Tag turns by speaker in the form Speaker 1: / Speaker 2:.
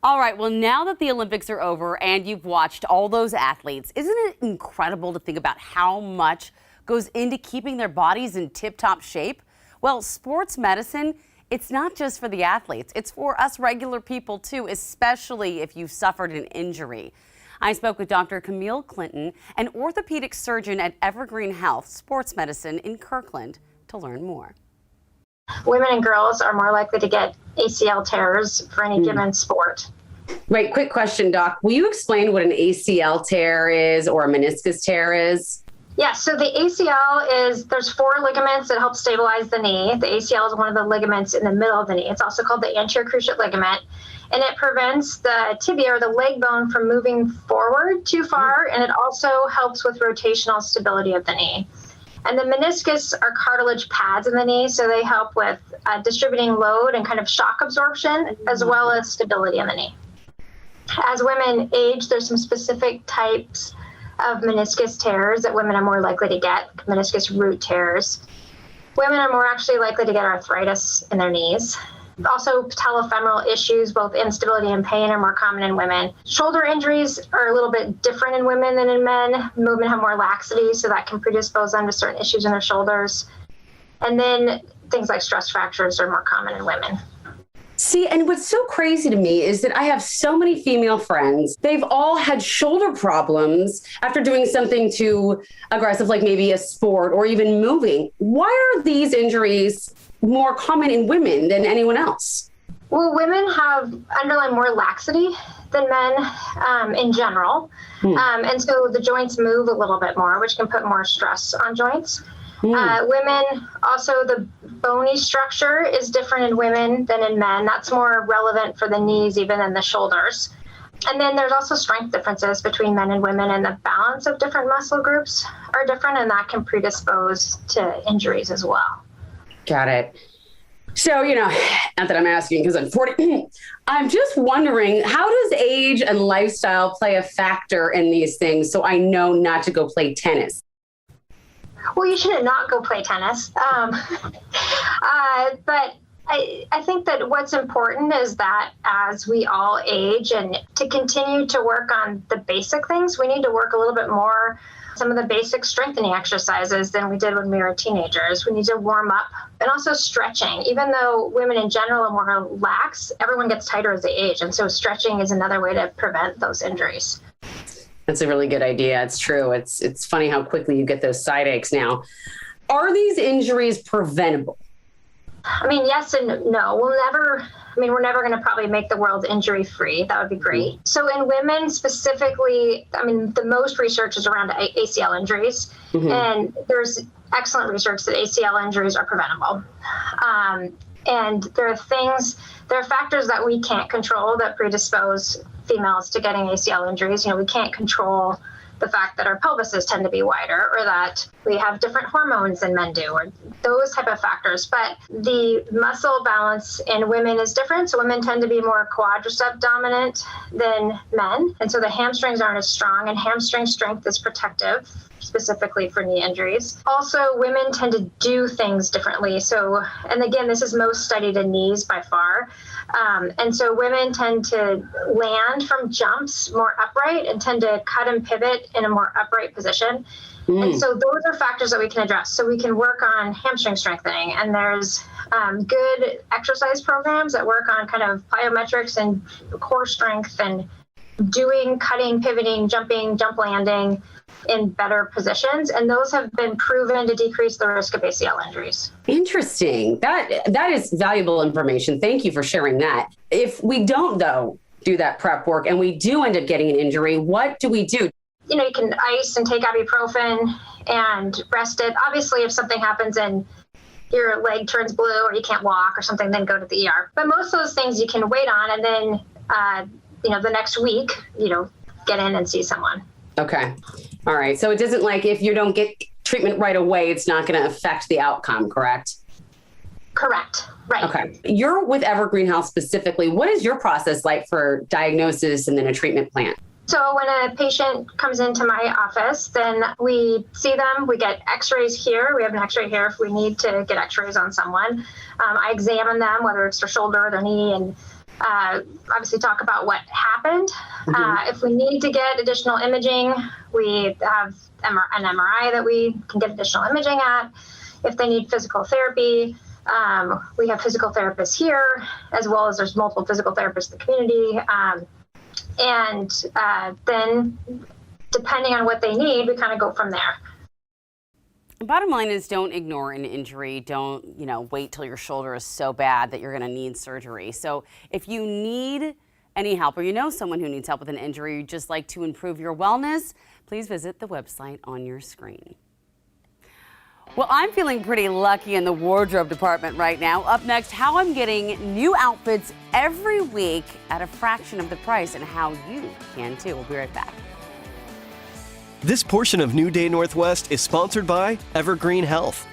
Speaker 1: All right, well, now that the Olympics are over and you've watched all those athletes, isn't it incredible to think about how much goes into keeping their bodies in tip-top shape? Well, sports medicine, it's not just for the athletes, it's for us regular people too, especially if you've suffered an injury. I spoke with Dr. Camille Clinton, an orthopedic surgeon at EvergreenHealth Sports Medicine in Kirkland, to learn more.
Speaker 2: Women and girls are more likely to get ACL tears for any given sport.
Speaker 1: Wait, quick question, Doc. Will you explain what an ACL tear is or a meniscus tear is?
Speaker 2: Yeah, so the ACL there's 4 ligaments that help stabilize the knee. The ACL is one of the ligaments in the middle of the knee. It's also called the anterior cruciate ligament, and it prevents the tibia or the leg bone from moving forward too far, and it also helps with rotational stability of the knee. And the meniscus are cartilage pads in the knee, so they help with distributing load and kind of shock absorption, as well as stability in the knee. As women age, there's some specific types of meniscus tears that women are more likely to get, meniscus root tears. Women are more actually likely to get arthritis in their knees. Also, patellofemoral issues, both instability and pain, are more common in women. Shoulder injuries are a little bit different in women than in men. Women have more laxity, so that can predispose them to certain issues in their shoulders. And then things like stress fractures are more common in women.
Speaker 1: See, and what's so crazy to me is that I have so many female friends. They've all had shoulder problems after doing something too aggressive, like maybe a sport or even moving. Why are these injuries more common in women than anyone else?
Speaker 2: Well, women have underlying more laxity than men in general. And so the joints move a little bit more, which can put more stress on joints. Women, also the bony structure is different in women than in men. That's more relevant for the knees even than the shoulders. And then there's also strength differences between men and women, and the balance of different muscle groups are different, and that can predispose to injuries as well.
Speaker 1: Got it. So, not that I'm asking because I'm 40, I'm just wondering, how does age and lifestyle play a factor in these things so I know not to go play tennis?
Speaker 2: Well, you shouldn't not go play tennis. But I think that what's important is that as we all age, and to continue to work on the basic things, we need to work a little bit more some of the basic strengthening exercises than we did when we were teenagers. We need to warm up, and also stretching. Even though women in general are more lax, everyone gets tighter as they age. And so stretching is another way to prevent those injuries.
Speaker 1: That's a really good idea. It's true. It's funny how quickly you get those side aches now. Are these injuries preventable?
Speaker 2: I mean, yes and no. We're never going to probably make the world injury free. That would be great. So in women specifically, the most research is around ACL injuries. And there's excellent research that ACL injuries are preventable. And there are factors that we can't control that predispose females to getting ACL injuries. We can't control the fact that our pelvises tend to be wider, or that we have different hormones than men do, or those type of factors. But the muscle balance in women is different. So women tend to be more quadricep dominant than men. And so the hamstrings aren't as strong, and hamstring strength is protective, specifically for knee injuries. Also, women tend to do things differently. So, and again, this is most studied in knees by far. And so women tend to land from jumps more upright and tend to cut and pivot in a more upright position. And so those are factors that we can address. So we can work on hamstring strengthening, and there's good exercise programs that work on kind of plyometrics and core strength, and doing cutting, pivoting, jumping, jump landing in better positions. And those have been proven to decrease the risk of ACL injuries.
Speaker 1: Interesting. That is valuable information. Thank you for sharing that. If we don't, though, do that prep work and we do end up getting an injury, what do we do?
Speaker 2: You can ice and take ibuprofen and rest it. Obviously, if something happens and your leg turns blue or you can't walk or something, then go to the ER. But most of those things you can wait on, and then, the next week, get in and see someone.
Speaker 1: Okay. All right. So it doesn't, like, if you don't get treatment right away, it's not going to affect the outcome, correct?
Speaker 2: Correct. Right.
Speaker 1: Okay. You're with EvergreenHealth specifically. What is your process like for diagnosis and then a treatment plan?
Speaker 2: So when a patient comes into my office, then we see them. We get x-rays here. We have an x-ray here if we need to get x-rays on someone. I examine them, whether it's their shoulder or their knee, and obviously talk about what happened. If we need to get additional imaging, we have an MRI that we can get additional imaging at. If they need physical therapy, we have physical therapists here, as well as there's multiple physical therapists in the community. Then depending on what they need, we kind of go from there.
Speaker 1: Bottom line is, don't ignore an injury. Don't, wait till your shoulder is so bad that you're going to need surgery. So if you need any help, or you know someone who needs help with an injury, you'd just like to improve your wellness, please visit the website on your screen. Well, I'm feeling pretty lucky in the wardrobe department right now. Up next, how I'm getting new outfits every week at a fraction of the price, and how you can too. We'll be right back.
Speaker 3: This portion of New Day Northwest is sponsored by EvergreenHealth.